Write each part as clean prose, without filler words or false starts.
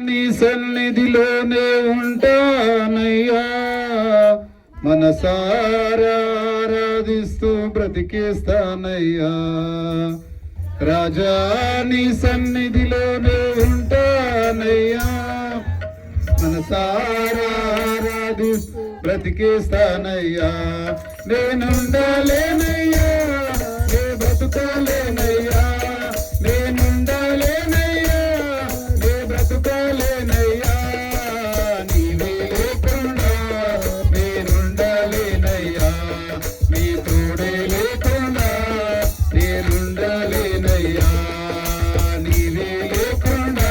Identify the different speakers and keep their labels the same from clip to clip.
Speaker 1: నీ సన్నిధిలోనే ఉంటానయ్యా, మనసారా ఆరాధిస్తూ బ్రతికేస్తానయ్యా. రాజా నీ సన్నిధిలోనే ఉంటానయ్యా, మనసారా ఆరాధిస్తూ బ్రతికేస్తానయ్యా. నేనుండాలేనయ్యా, నే బ్రతుకాలేనయ్యా, నేనుండాలేనయ్యా, నే బ్రతుకాలేనయ్యా. నీవే లేకుండా నేనుండాలేనయ్యా, నీ తోడే లేకుండా నేనుండాలేనయ్యా. నీవే లేకుండా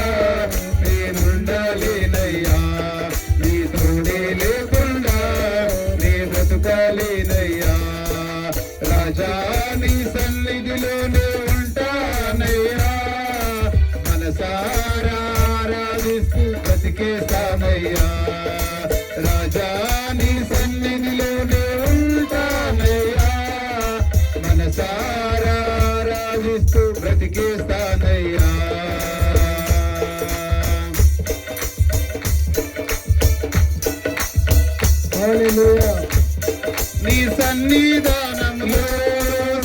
Speaker 1: నేనుండాలేనయ్యా, నీ తోడే లేకుండా నే బ్రతుకాలేనయ్యా. రాజా నీ సన్నిధిలోనే ఉంటానయ్యా, మనసారా ఆరాధిస్తూ బ్రతికేస్తానయ్యా. రాజా నీ సన్నిధిలోనే ఉంటానయ్యా, మనసారా ఆరాధిస్తూ బ్రతికేస్తానయ్యా. హల్లెలూయా. నీ సన్నిధానంలో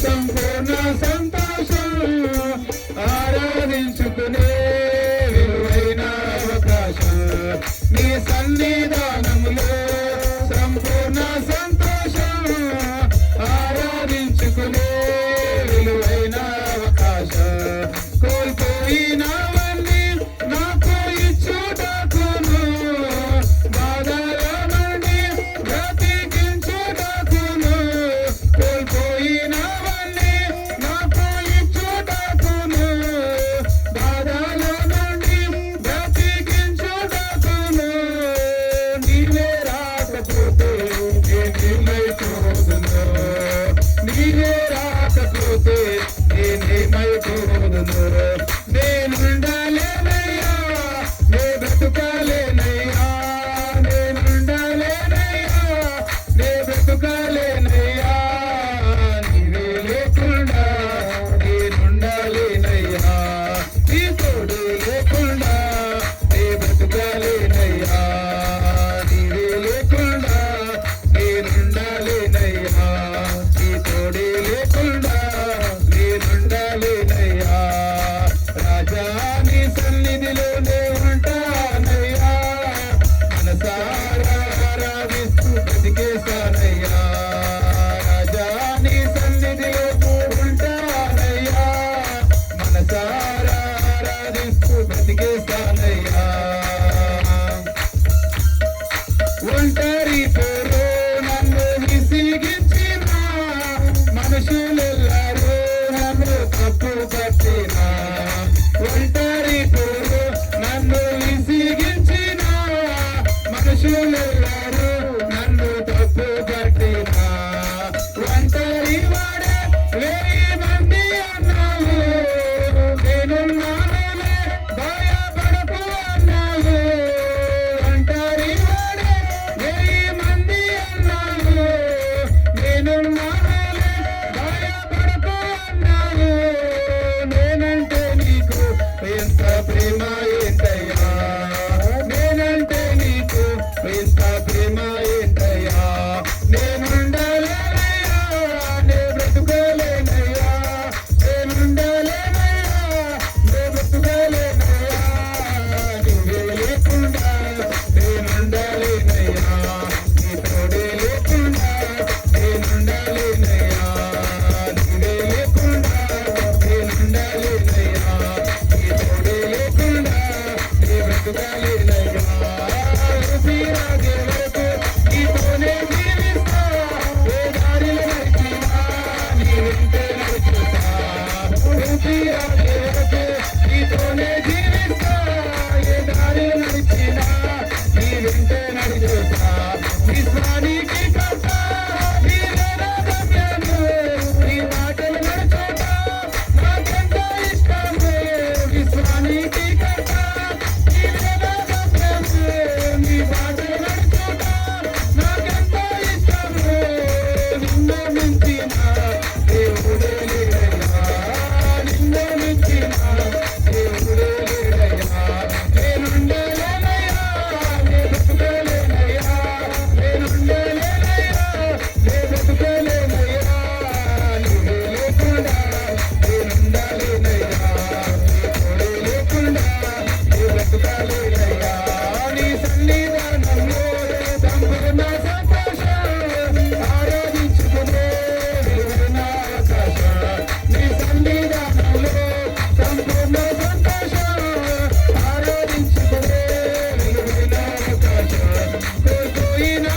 Speaker 1: సంపూర్ణ సంతోషం, ఆరాధించుకునే విలువైన అవకాశం. నీ సన్నిధానంలో సంపూర్ణ సంతోషం, ఆరాధించుకునే విలువైన అవకాశం. కోల్పోయినవన్నీ నాకు ఇచ్చుటకును, బాధల నుండి బ్రతికించుటకును. కోల్పోయినవన్నీ నాకు ఇచ్చుటకును, బాధల నుండి బ్రతికించుటకును. నీవే రాకపోతే నేనేమైపోదును, నీవే రాకపోతే నేనేమైపోదును. నేనుండాలేనయ్యా, నే బ్రతుకాలేనయ్యా, నేనుండాలేనయ్యా, నే బ్రతుకాలేనయ్యా. నీవే లేకుండా నేనుండాలేనయ్యా, నీ తోడు లేకుండా నే బ్రతుకాలేనయ్యా. నీవే లేకుండా నేనుండాలేనయ్యా, నీ తోడే లేకుండా నేనుండాలేనయ్యా. రాజా నీ సన్నిధిలోనే ఉంటానయ్యా, మనసారా ఆరాధిస్తూ బ్రతికేస్తానయ్యా. రాజా నీ సన్నిధిలో ఉంటానయ్యా, మనసారా ఆరాధిస్తూ బ్రతికేస్తానయ్యా. ఒంటరి పోరు నన్ను విసిగించిన మనుషులెల్లరూ నన్ను తప్పు పట్టిన. ఒంటరి పోరు నన్ను విసిగించిన మనుషులెల్లరూ నన్ను తప్పు పట్టిన. ఒంటరి వాడే 1000 మంది అన్నావు, నేనున్నానులే భయపడకు అన్నావు. ఒంటరి వాడే 1000 మంది అన్నావు, నేనున్నానులే భయపడకు అన్నావు. నేనంటే నీకు ఎంత ప్రేమ ఏంటయ్యా, నేనంటే నీకు ఎంత ప్రేమ ఏంటయ్యా. నేనుండాలేనయ్యా, నే బ్రతుకోలేనయ్యా, నేనుండాలేనయ్యా, నే బ్రతుకోలేనయ్యా. నీవే లేకుండా నేనుండాలేనయ్యా, నీ తోడే లేకుండా నేనుండాలేనయ్యా. నీవే లేకుండా నేనుండాలేనయ్యా, నీ తోడే లేకుండా నే బ్రతుకాలేనయ్యా. ఊపిరాగే వరకు నీతోనే జీవిస్తా, ఏ దారిలో నడిచినా నీ వెంటే నడుచుతా. ఊపిరాగే వరకు నీతోనే జీవిస్తా, ఏ దారిలో నడిచినా నీ వెంటే నడుచుతా. విశ్వానికి కర్త నీవే నా గమ్యము, నీ మాటలు నడుచుట నాకెంతో ఇష్టము. విశ్వానికి కర్త నీవే నా బ్రతుకాలేనయ్యా నీ సన్నిధానంలో సంపూర్ణ సంతోషం ఆరాధించుకునే వెలుగున ఆకాశం నీ సన్నిధానంలో సంపూర్ణ సంతోషం ఆరాధించుకునే వెలుగున ఆకాశం కోల్పోయిన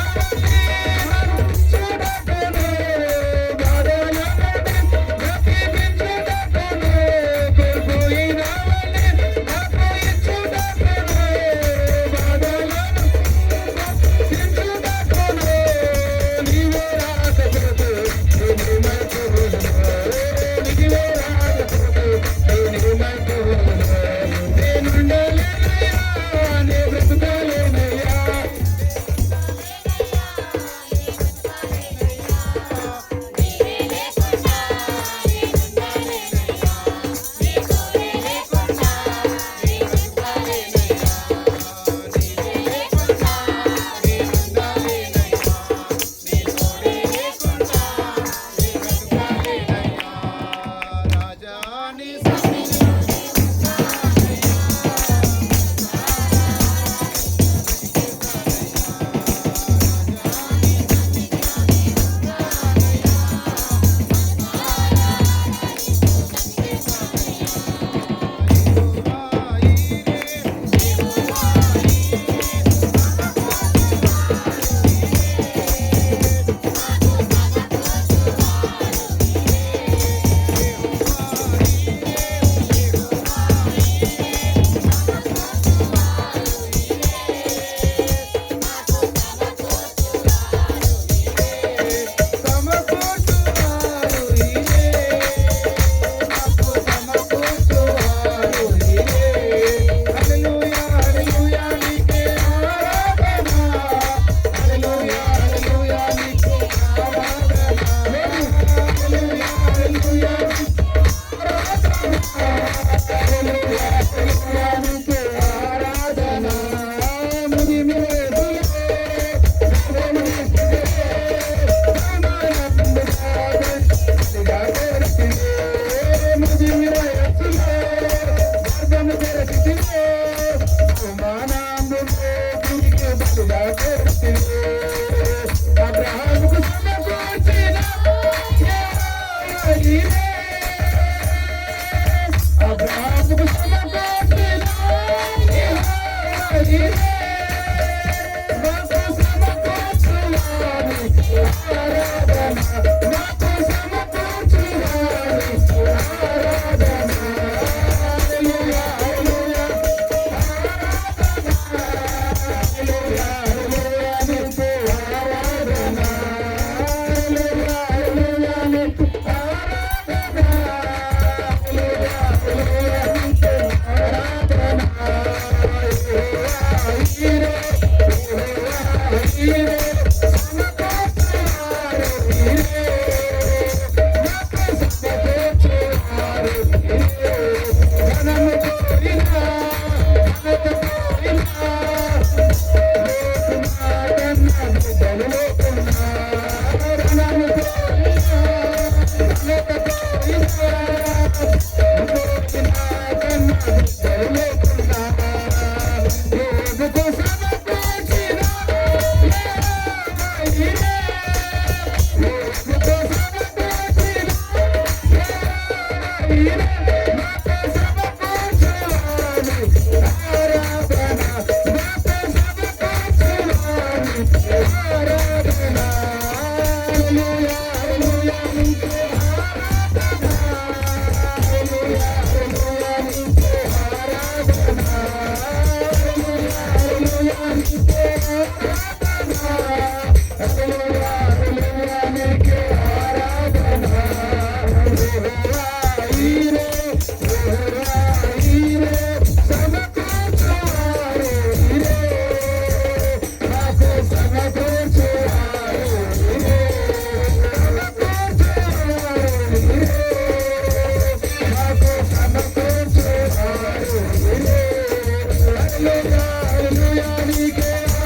Speaker 1: Hallelujah, hallelujah,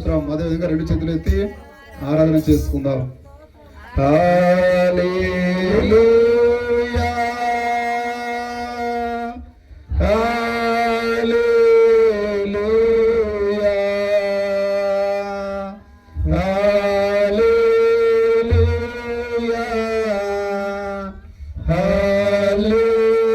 Speaker 1: స్తోత్రం. అదేవిధంగా రెండు చేతులు ఎత్తి ఆరాధన చేసుకుందాం. హల్లెలూయా హల్లెలూయా హల్లెలూయా